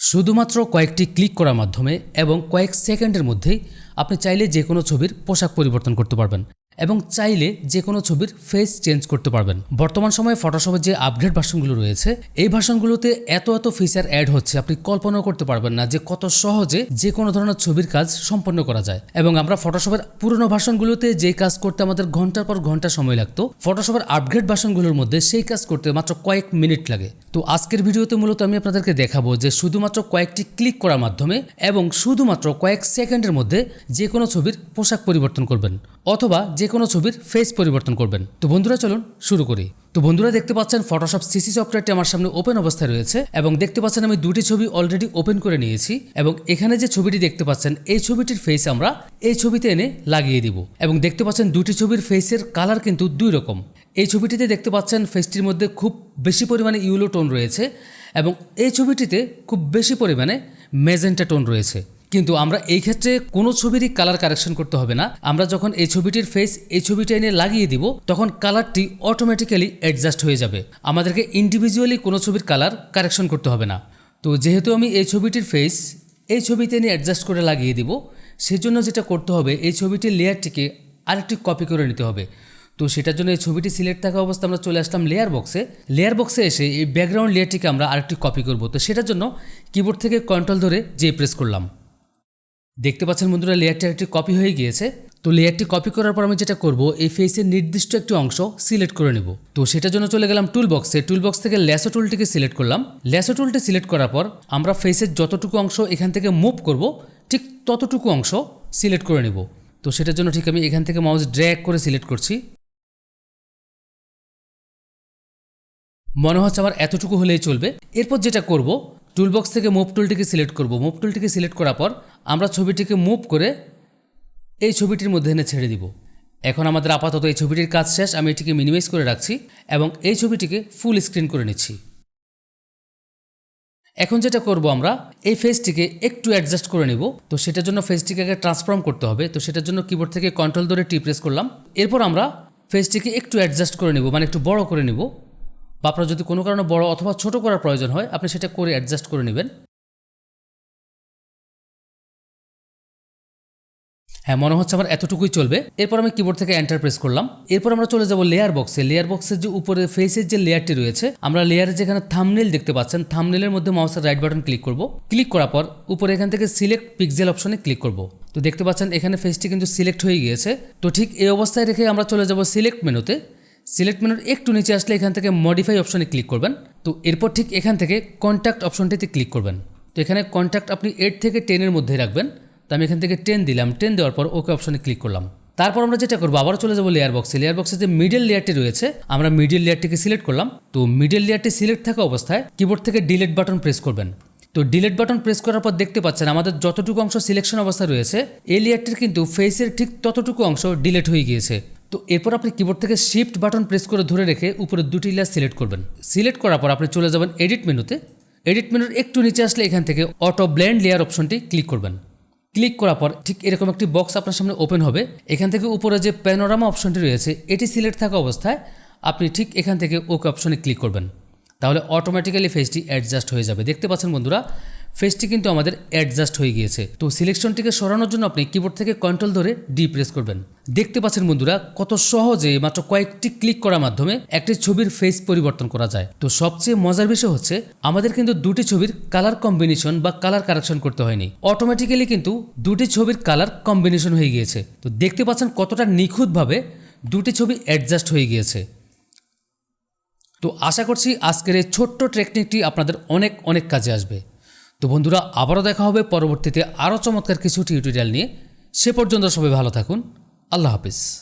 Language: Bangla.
শুধুমাত্র কয়েকটি ক্লিক করার মাধ্যমে এবং কয়েক সেকেন্ডের মধ্যেই আপনি চাইলে যে কোনো ছবির পোশাক পরিবর্তন করতে পারবেন এবং চাইলে যে কোনো ছবির ফেস চেঞ্জ করতে পারবেন। বর্তমান সময়ে ফটোশপের যে আপগ্রেড ভার্সনগুলো রয়েছে এই ভার্সনগুলোতে এত ফিচার অ্যাড হচ্ছে আপনি কল্পনাও করতে পারবেন না যে কত সহজে যে কোনো ধরনের ছবির কাজ সম্পন্ন করা যায়। এবং আমরা ফটোশপের পুরনো ভার্সনগুলোতে যে কাজ করতে আমাদের ঘন্টার পর ঘন্টা সময় লাগতো, ফটোশপের আপগ্রেড ভার্সনগুলোর মধ্যে সেই কাজ করতে মাত্র কয়েক মিনিট লাগে। তো আজকের ভিডিওতে মূলত আমি আপনাদেরকে দেখাবো যে শুধুমাত্র কয়েকটি ক্লিক করার মাধ্যমে এবং শুধুমাত্র কয়েক সেকেন্ডের মধ্যে যে কোনো ছবির পোশাক পরিবর্তন করবেন অথবা যে কোনো ছবির ফেস পরিবর্তন করবেন। তো বন্ধুরা চলুন শুরু করি। তো বন্ধুরা দেখতে পাচ্ছেন ফটোশপ সিসি সফটওয়্যারটি আমার সামনে ওপেন অবস্থায় রয়েছে এবং দেখতে পাচ্ছেন আমি দুটি ছবি অলরেডি ওপেন করে নিয়েছি এবং এখানে যে ছবিটি দেখতে পাচ্ছেন এই ছবিটির ফেস আমরা এই ছবিতে এনে লাগিয়ে দিব এবং দেখতে পাচ্ছেন দুটি ছবির ফেসের কালার কিন্তু দুই রকম। এই ছবিটিতে দেখতে পাচ্ছেন ফেসটির মধ্যে খুব বেশি পরিমাণে ইয়েলো টোন রয়েছে এবং এই ছবিটিতে খুব বেশি পরিমাণে ম্যাজেন্টা টোন রয়েছে। কিন্তু আমরা এই ক্ষেত্রে কোনো ছবিরই কালার কারেকশন করতে হবে না। আমরা যখন এই ছবিটির ফেস এই ছবিটা এনে লাগিয়ে দিব তখন কালারটি অটোমেটিক্যালি অ্যাডজাস্ট হয়ে যাবে, আমাদেরকে ইন্ডিভিজুয়ালি কোনো ছবির কালার কারেকশন করতে হবে না। তো যেহেতু আমি এই ছবিটির ফেস এই ছবিতে এনে অ্যাডজাস্ট করে লাগিয়ে দিব, সেজন্য যেটা করতে হবে এই ছবিটির লেয়ারটিকে আরেকটি কপি করে নিতে হবে। তো সেটার জন্য এই ছবিটি সিলেক্ট থাকা অবস্থা আমরা চলে আসলাম লেয়ার বক্সে এসে এই ব্যাকগ্রাউন্ড লেয়ারটিকে আমরা আরেকটি কপি করব। তো সেটার জন্য কিবোর্ড থেকে কন্ট্রোল ধরে প্রেস করলাম। দেখতে পাচ্ছেন বন্ধুরা লেয়ারটি আরেকটি কপি হয়ে গিয়েছে। তো লেয়ারটি কপি করার পর আমি যেটা করব এই ফেসের নির্দিষ্ট একটি অংশ সিলেক্ট করে নেব। তো সেটার জন্য চলে গেলাম টুল বক্স থেকে ল্যাসো টুলটিকে সিলেক্ট করলাম। ল্যাসো টুলটি সিলেক্ট করার পর আমরা ফেসের যতটুকু অংশ এখান থেকে মুভ করব ঠিক ততটুকু অংশ সিলেক্ট করে নেব। তো সেটার জন্য ঠিক আমি এখান থেকে মাউস ড্র্যাগ করে সিলেক্ট করছি। মনে হচ্ছে আমার এতটুকু হলেই চলবে। এরপর যেটা করব টুলবক্স থেকে মুভ টুলটিকে সিলেক্ট করব। মুভ টুলটিকে সিলেক্ট করার পর আমরা ছবিটিকে মুভ করে এই ছবিটির মধ্যে এনে ছেড়ে দিব। এখন আমাদের আপাতত এই ছবিটির কাজ শেষ। আমি এটিকে মিনিমাইজ করে রাখছি এবং এই ছবিটিকে ফুল স্ক্রিন করে নিচ্ছি। এখন যেটা করব আমরা এই ফেসটিকে একটু অ্যাডজাস্ট করে নিব। তো সেটার জন্য ফেসটিকে আগে ট্রান্সফর্ম করতে হবে। তো সেটার জন্য কিবোর্ড থেকে কন্ট্রোল ধরে প্রেস করলাম। এরপর আমরা ফেসটিকে একটু অ্যাডজাস্ট করে নিব, মানে একটু বড় করে নিব। বা আপনার যদি কোনো কারণে বড় অথবা ছোট করার প্রয়োজন হয় আপনি সেটা করে অ্যাডজাস্ট করে নেবেন। হ্যাঁ, মনে হচ্ছে আমার এতটুকুই চলবে। এরপর আমি কিবোর্ড থেকে এন্টার প্রেস করলাম। এরপর আমরা চলে যাব লেয়ার বক্সের যে উপরে ফেসের যে লেয়ারটি রয়েছে আমরা লেয়ারে যেখানে থাম্বনেল দেখতে পাচ্ছেন থাম্বনেলের মধ্যে মাউসের রাইট বাটন ক্লিক করব। ক্লিক করার পর উপরে এখান থেকে সিলেক্ট পিক্সেল অপশনে ক্লিক করব। তো দেখতে পাচ্ছেন এখানে ফেসটি কিন্তু সিলেক্ট হয়ে গিয়েছে। তো ঠিক এই অবস্থায় রেখে আমরা চলে যাব সিলেক্ট মেনুতে। সিলেক্ট মেনুর একটু নিচে আসলে এখান থেকে মডিফাই অপশনে ক্লিক করবেন। তো এরপর ঠিক এখান থেকে কন্ট্যাক্ট অপশনটিতে ক্লিক করবেন। তো এখানে কন্ট্যাক্ট আপনি 8 থেকে 10 এর মধ্যে রাখবেন। তো আমি এখান থেকে 10 দিলাম। 10 দেওয়ার পর ওকে অপশনে ক্লিক করলাম। তারপর আমরা যেটা করবো আবার চলে যাবো লেয়ার বক্সে যে মিডল লেয়ারটি রয়েছে আমরা মিডল লেয়ারটিকে সিলেক্ট করলাম। তো মিডল লেয়ারটি সিলেক্ট থাকা অবস্থায় কিবোর্ড থেকে ডিলিট বাটন প্রেস করবেন। তো ডিলিট বাটন প্রেস করার পর দেখতে পাচ্ছেন আমাদের যতটুকু অংশ সিলেকশন অবস্থা রয়েছে এই লেয়ারটির কিন্তু ফেসের ঠিক ততটুকু অংশ ডিলিট হয়ে গিয়েছে। তো এরপর আপনি কিবোর্ড থেকে শিফট বাটন প্রেস করে ধরে রেখে উপরে দুটি লেয়ার সিলেক্ট করবেন। সিলেক্ট করার পর আপনি চলে যাবেন এডিট মেনুতে। এডিট মেনুর একটু নিচে আসলে এখান থেকে অটো ব্লেন্ড লেয়ার অপশনটি ক্লিক করবেন। ক্লিক করার পর ঠিক এরকম একটি বক্স আপনার সামনে ওপেন হবে। এখান থেকে উপরে যে প্যানোরামা অপশনটি রয়েছে এটি সিলেক্ট থাকা অবস্থায় আপনি ঠিক এখান থেকে ওকে অপশনে ক্লিক করবেন। তাহলে অটোমেটিক্যালি ফেসটি অ্যাডজাস্ট হয়ে যাবে। দেখতে পাচ্ছেন বন্ধুরা ফেসটি কিন্তু আমাদের অ্যাডজাস্ট হয়ে গিয়েছে। তো সিলেকশনটিকে সরানোর জন্য আপনি কিবোর্ড থেকে কন্ট্রোল ধরে প্রেস করবেন। দেখতে পাচ্ছেন বন্ধুরা কত সহজে মাত্র কয়েকটি ক্লিক করার মাধ্যমে একটি ছবির ফেস পরিবর্তন করা যায়। তো সবচেয়ে মজার বিষয় হচ্ছে আমাদের কিন্তু দুটি ছবির কালার কম্বিনেশন বা কালার কারেকশন করতে হয়নি, অটোমেটিক্যালি কিন্তু দুটি ছবির কালার কম্বিনেশন হয়ে গিয়েছে। তো দেখতে পাচ্ছেন কতটা নিখুঁতভাবে দুটি ছবি অ্যাডজাস্ট হয়ে গিয়েছে। তো আশা করছি আজকের এই ছোট্ট টেকনিকটি আপনাদের অনেক কাজে আসবে। তো বন্ধুরা আবারও দেখা হবে পরবর্তীতে আরও চমৎকার কিছু টিউটোরিয়াল নিয়ে। সে পর্যন্ত সবাই ভালো থাকুন। আল্লাহ হাফিজ।